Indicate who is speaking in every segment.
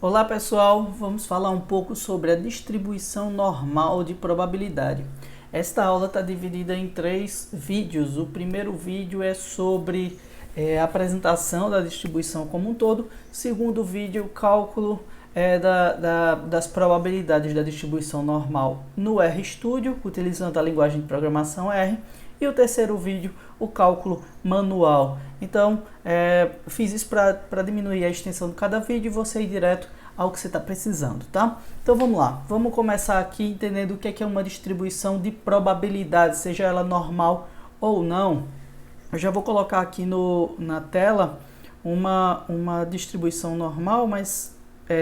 Speaker 1: Olá pessoal, vamos falar um pouco sobre a distribuição normal de probabilidade. Esta aula está dividida em 3 vídeos. O primeiro vídeo é sobre a apresentação da distribuição como um todo. O segundo vídeo, cálculo das probabilidades da distribuição normal no RStudio, utilizando a linguagem de programação R. E o terceiro vídeo, o cálculo manual. Então, fiz isso para diminuir a extensão de cada vídeo e você ir direto ao que você está precisando, tá? Então vamos lá, vamos começar aqui entendendo o que é uma distribuição de probabilidade, seja ela normal ou não. Eu já vou colocar aqui na tela uma distribuição normal, mas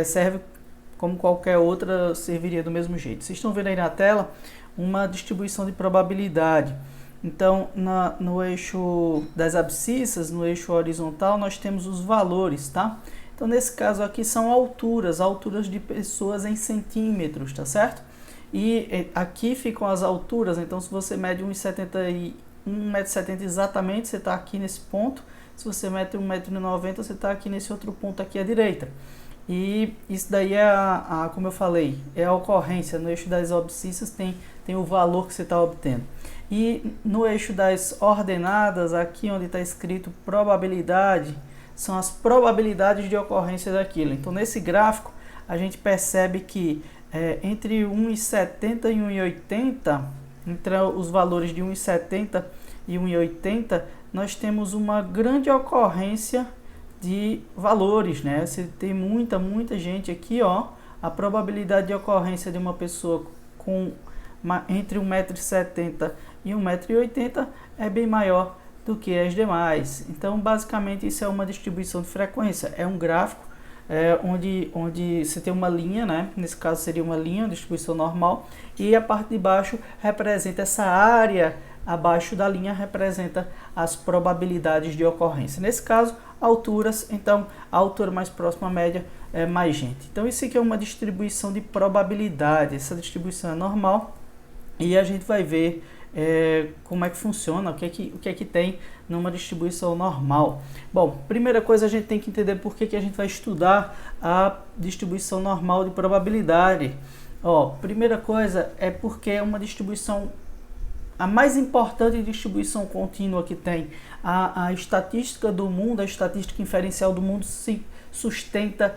Speaker 1: serve como qualquer outra, serviria do mesmo jeito. Vocês estão vendo aí na tela uma distribuição de probabilidade. Então, no eixo das abscissas, no eixo horizontal, nós temos os valores, tá? Então, nesse caso aqui são alturas de pessoas em centímetros, tá certo? E aqui ficam as alturas, então se você mede 1,70 exatamente, você está aqui nesse ponto. Se você mede 1,90 você está aqui nesse outro ponto aqui à direita. E isso daí é como eu falei, é a ocorrência. No eixo das abscissas tem o valor que você está obtendo. E no eixo das ordenadas, aqui onde está escrito probabilidade, são as probabilidades de ocorrência daquilo. Então, nesse gráfico, a gente percebe que entre 1,70 e 1,80, entre os valores de 1,70 e 1,80, nós temos uma grande ocorrência de valores, né? Você tem muita gente aqui, ó. A probabilidade de ocorrência de uma pessoa entre 1,70 m e 1,80 m é bem maior do que as demais. Então, basicamente, isso é uma distribuição de frequência. É um gráfico onde você tem uma linha, né? Nesse caso seria uma linha, distribuição normal, e a parte de baixo representa essa área abaixo da linha, representa as probabilidades de ocorrência. Nesse caso, alturas, então a altura mais próxima à média é mais gente. Então, isso aqui é uma distribuição de probabilidade. Essa distribuição é normal e a gente vai ver como é que funciona, o que é que tem numa distribuição normal. Bom, primeira coisa, a gente tem que entender por que a gente vai estudar a distribuição normal de probabilidade. Primeira coisa é porque é uma distribuição, a mais importante distribuição contínua que tem. A estatística do mundo, a estatística inferencial do mundo se sustenta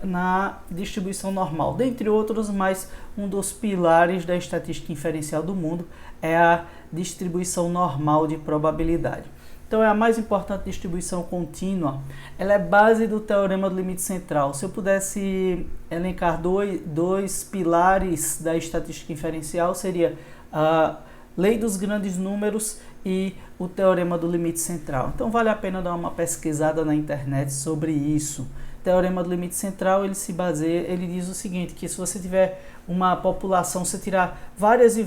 Speaker 1: na distribuição normal. Dentre outros, mas um dos pilares da estatística inferencial do mundo é a distribuição normal de probabilidade. Então, é a mais importante distribuição contínua. Ela é base do teorema do limite central. Se eu pudesse elencar dois pilares da estatística inferencial, seria a lei dos grandes números e o teorema do limite central. Então, vale a pena dar uma pesquisada na internet sobre isso. O teorema do limite central, ele diz o seguinte, que se você tiver uma população, você tirar várias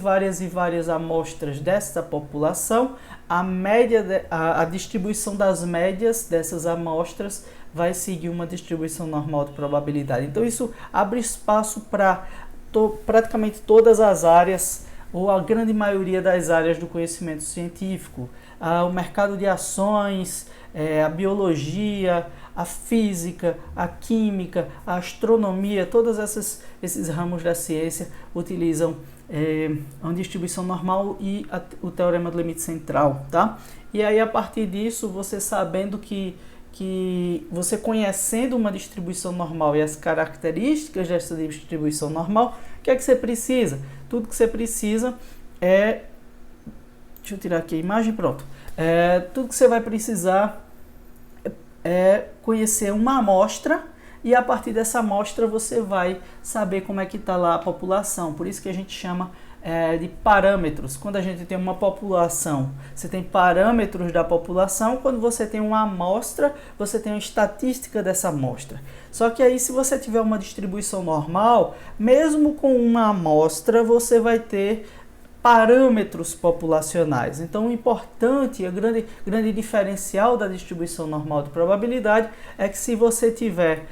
Speaker 1: amostras dessa população, a distribuição das médias dessas amostras vai seguir uma distribuição normal de probabilidade. Então, isso abre espaço para praticamente todas as áreas, ou a grande maioria das áreas do conhecimento científico, o mercado de ações, a biologia, a física, a química, a astronomia, todos esses ramos da ciência utilizam uma distribuição normal e o teorema do limite central, tá? E aí, a partir disso, você sabendo que você conhecendo uma distribuição normal e as características dessa distribuição normal, o que é que você precisa? Tudo que você precisa é... Deixa eu tirar aqui a imagem, pronto. Tudo que você vai precisar é conhecer uma amostra, e a partir dessa amostra você vai saber como é que está lá a população. Por isso que a gente chama de parâmetros. Quando a gente tem uma população, você tem parâmetros da população. Quando você tem uma amostra, você tem uma estatística dessa amostra. Só que aí, se você tiver uma distribuição normal, mesmo com uma amostra, você vai ter parâmetros populacionais. Então, o importante, o grande diferencial da distribuição normal de probabilidade é que, se você tiver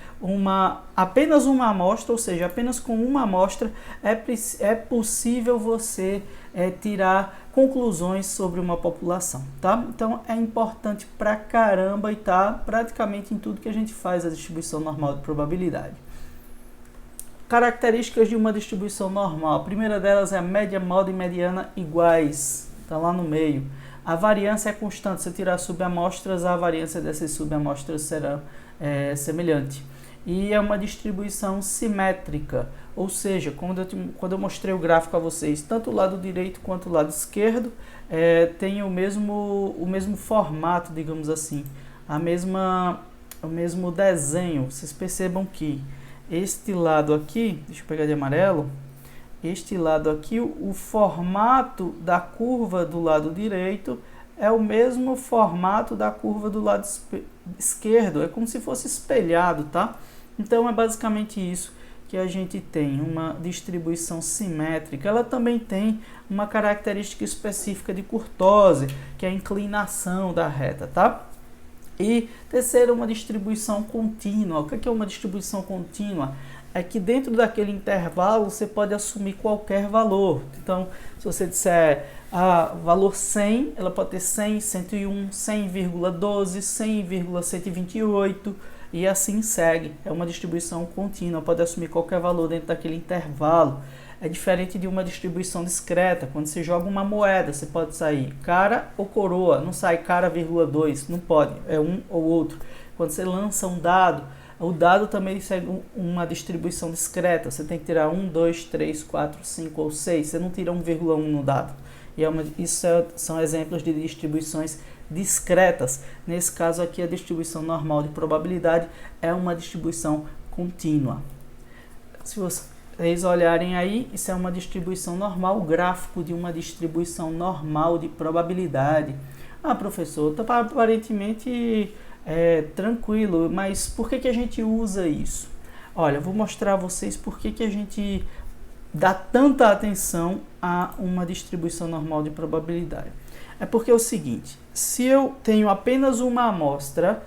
Speaker 1: apenas uma amostra, ou seja, apenas com uma amostra, é possível você tirar conclusões sobre uma população, tá? Então, é importante pra caramba e tá praticamente em tudo que a gente faz a distribuição normal de probabilidade. Características de uma distribuição normal. A primeira delas é a média, moda e mediana iguais. Está lá no meio. A variância é constante. Se tirar subamostras, a variância dessas subamostras será semelhante. E é uma distribuição simétrica. Ou seja, quando eu mostrei o gráfico a vocês, tanto o lado direito quanto o lado esquerdo tem o mesmo formato, digamos assim. O mesmo desenho. Vocês percebam que este lado aqui, deixa eu pegar de amarelo, este lado aqui, o formato da curva do lado direito é o mesmo formato da curva do lado esquerdo, é como se fosse espelhado, tá? Então é basicamente isso que a gente tem, uma distribuição simétrica. Ela também tem uma característica específica de curtose, que é a inclinação da reta, tá? E terceiro, uma distribuição contínua. O que é uma distribuição contínua? É que dentro daquele intervalo você pode assumir qualquer valor. Então, se você disser valor 100, ela pode ter 100, 101, 100,12, 100,128 e assim segue. É uma distribuição contínua, pode assumir qualquer valor dentro daquele intervalo. É diferente de uma distribuição discreta. Quando você joga uma moeda, você pode sair cara ou coroa, não sai cara, vírgula 2, não pode, é um ou outro. Quando você lança um dado, o dado também segue uma distribuição discreta. Você tem que tirar 1, 2, 3, 4, 5 ou 6. Você não tira 1,1 no dado. E são exemplos de distribuições discretas. Nesse caso aqui, a distribuição normal de probabilidade é uma distribuição contínua. Se vocês olharem aí, isso é uma distribuição normal, o gráfico de uma distribuição normal de probabilidade. Ah, professor, tá aparentemente tranquilo, mas por que a gente usa isso? Olha, eu vou mostrar a vocês por que a gente dá tanta atenção a uma distribuição normal de probabilidade. É porque é o seguinte, se eu tenho apenas uma amostra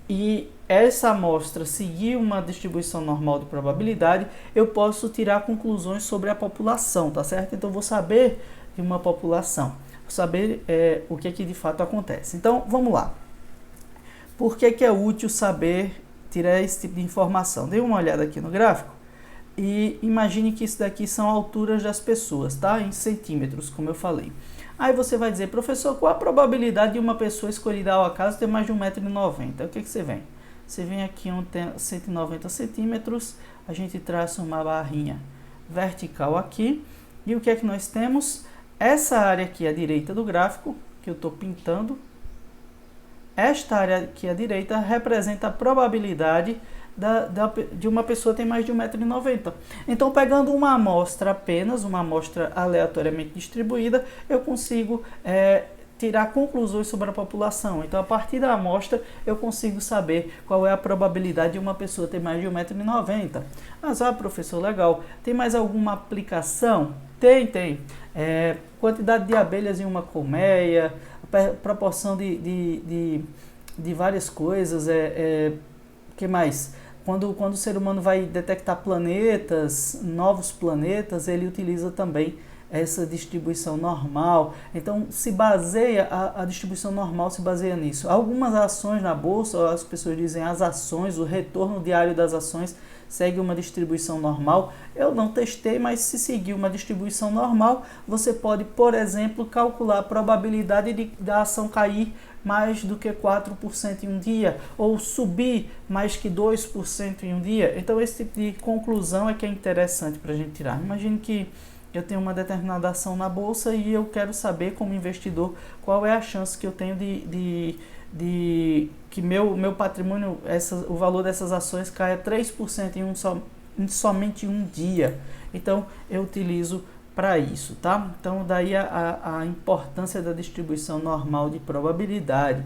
Speaker 1: e essa amostra seguir uma distribuição normal de probabilidade, eu posso tirar conclusões sobre a população, tá certo? Então eu vou saber de uma população, vou saber o que de fato acontece. Então vamos lá. Por que é útil saber tirar esse tipo de informação? Dê uma olhada aqui no gráfico e imagine que isso daqui são alturas das pessoas, tá? Em centímetros, como eu falei. Aí você vai dizer, professor, qual a probabilidade de uma pessoa escolhida ao acaso ter mais de 1,90 m? O que você vem? Você vem aqui onde tem 190 centímetros, a gente traça uma barrinha vertical aqui. E o que é que nós temos? Essa área aqui à direita do gráfico, que eu estou pintando, esta área aqui à direita representa a probabilidade de uma pessoa ter mais de 1,90 m. Então, pegando uma amostra apenas, uma amostra aleatoriamente distribuída, eu consigo tirar conclusões sobre a população. Então, a partir da amostra, eu consigo saber qual é a probabilidade de uma pessoa ter mais de 1,90 m. Mas, professor, legal. Tem mais alguma aplicação? Tem. Quantidade de abelhas em uma colmeia, proporção de várias coisas. Que mais? Quando o ser humano vai detectar planetas, novos planetas, ele utiliza também essa distribuição normal. Então, a distribuição normal se baseia nisso. Algumas ações na bolsa, as pessoas dizem as ações, o retorno diário das ações segue uma distribuição normal. Eu não testei, mas se seguir uma distribuição normal, você pode, por exemplo, calcular a probabilidade da ação cair mais do que 4% em um dia, ou subir mais que 2% em um dia. Então, esse tipo de conclusão é que é interessante para a gente tirar. Imagine que eu tenho uma determinada ação na bolsa e eu quero saber, como investidor, qual é a chance que eu tenho de que meu patrimônio, o valor dessas ações caia 3% em somente um dia. Então, eu utilizo para isso, tá? Então, daí a importância da distribuição normal de probabilidade.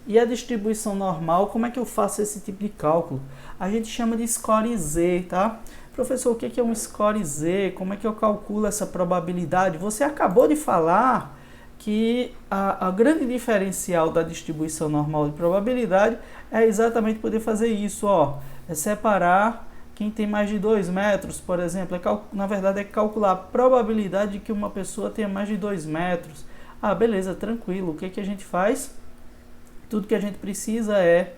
Speaker 1: E a distribuição normal, como é que eu faço esse tipo de cálculo? A gente chama de score Z, tá? Professor, o que é um score Z? Como é que eu calculo essa probabilidade? Você acabou de falar que a grande diferencial da distribuição normal de probabilidade é exatamente poder fazer isso, ó. É separar quem tem mais de 2 metros, por exemplo. Na verdade, é calcular a probabilidade de que uma pessoa tenha mais de 2 metros. Ah, beleza, tranquilo. O que a gente faz? Tudo que a gente precisa é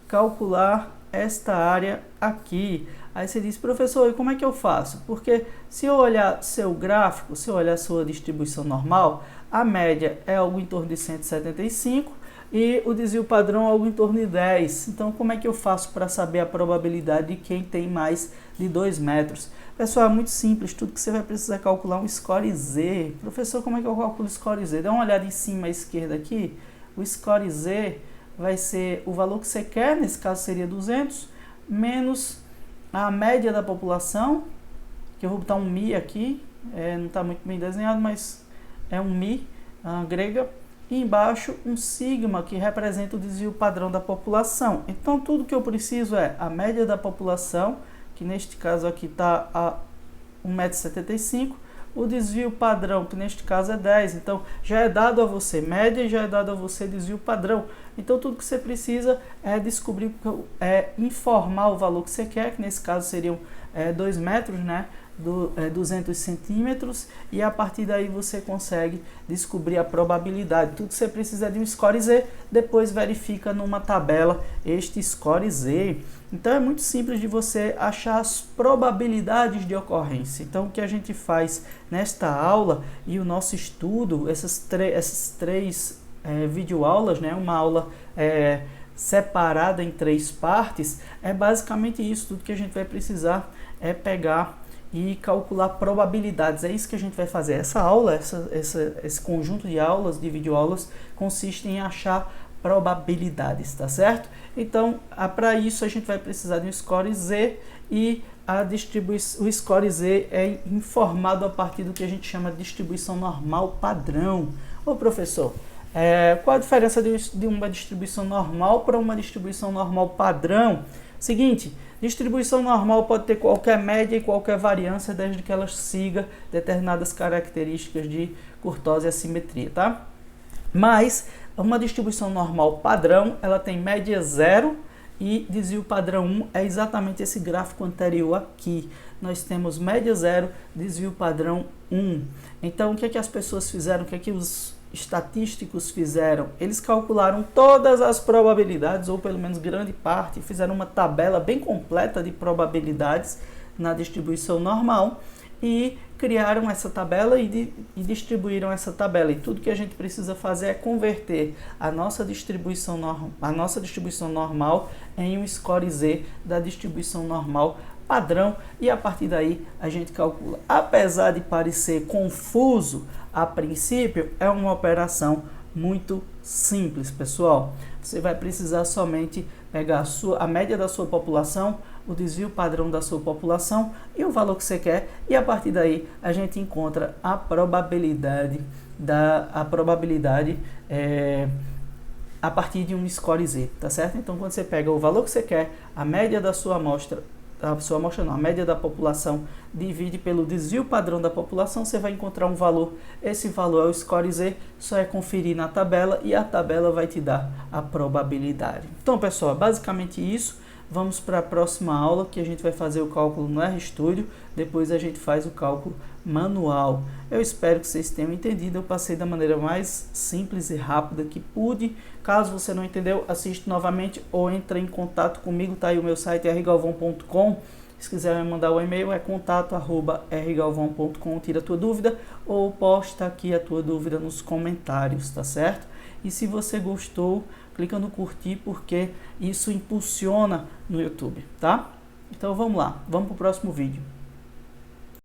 Speaker 1: calcular esta área aqui. Aí você diz, professor, e como é que eu faço? Porque se eu olhar seu gráfico, se eu olhar sua distribuição normal, a média é algo em torno de 175 e o desvio padrão é algo em torno de 10. Então, como é que eu faço para saber a probabilidade de quem tem mais de 2 metros? Pessoal, é muito simples, tudo que você vai precisar calcular um score Z. Professor, como é que eu calculo o score Z? Dá uma olhada em cima à esquerda aqui. O score Z vai ser o valor que você quer, nesse caso seria 200, menos a média da população, que eu vou botar um Mi aqui, não está muito bem desenhado, mas é um Mi grega, e embaixo um sigma, que representa o desvio padrão da população. Então, tudo que eu preciso é a média da população, que neste caso aqui está a 1,75 m, o desvio padrão, que neste caso é 10. Então, já é dado a você média e já é dado a você desvio padrão. Então, tudo que você precisa é descobrir, informar o valor que você quer, que nesse caso seriam 2 metros, né? 200 centímetros, e a partir daí você consegue descobrir a probabilidade. Tudo que você precisa é de um score Z, depois verifica numa tabela este score Z. Então é muito simples de você achar as probabilidades de ocorrência. Então o que a gente faz nesta aula e o nosso estudo, essas três videoaulas, né? Uma aula separada em 3 partes, é basicamente isso. Tudo que a gente vai precisar é pegar e calcular probabilidades. É isso que a gente vai fazer. Essa aula, esse conjunto de aulas, de videoaulas, consiste em achar probabilidades, tá certo? Então, para isso a gente vai precisar de um score Z, e o score Z é informado a partir do que a gente chama de distribuição normal padrão. Ô professor, qual a diferença de uma distribuição normal para uma distribuição normal padrão? Seguinte, distribuição normal pode ter qualquer média e qualquer variância, desde que ela siga determinadas características de curtose e assimetria, tá? Mas uma distribuição normal padrão, ela tem média 0 e desvio padrão 1, é exatamente esse gráfico anterior aqui. Nós temos média 0, desvio padrão 1. Então, o que é que as pessoas fizeram? O que é que os estatísticos fizeram? Eles calcularam todas as probabilidades, ou pelo menos grande parte, fizeram uma tabela bem completa de probabilidades na distribuição normal e criaram essa tabela e distribuíram essa tabela. E tudo que a gente precisa fazer é converter a nossa distribuição normal em um score Z da distribuição normal padrão, e a partir daí a gente calcula. Apesar de parecer confuso a princípio, é uma operação muito simples, pessoal. Você vai precisar somente pegar a média da sua população, o desvio padrão da sua população e o valor que você quer, e a partir daí a gente encontra a probabilidade a partir de um score Z, tá certo? Então, quando você pega o valor que você quer, a média da sua amostra, a média da população, divide pelo desvio padrão da população, você vai encontrar um valor. Esse valor é o score Z, só é conferir na tabela e a tabela vai te dar a probabilidade. Então, pessoal, basicamente isso. Vamos para a próxima aula, que a gente vai fazer o cálculo no RStudio, depois a gente faz o cálculo manual. Eu espero que vocês tenham entendido, eu passei da maneira mais simples e rápida que pude. Caso você não entendeu, assiste novamente ou entre em contato comigo, tá aí o meu site rgalvão.com. Se quiser me mandar o e-mail, é contato@rgalvão.com, tira a tua dúvida ou posta aqui a tua dúvida nos comentários, tá certo? E se você gostou, clica no curtir, porque isso impulsiona no YouTube, tá? Então vamos lá, vamos para o próximo vídeo.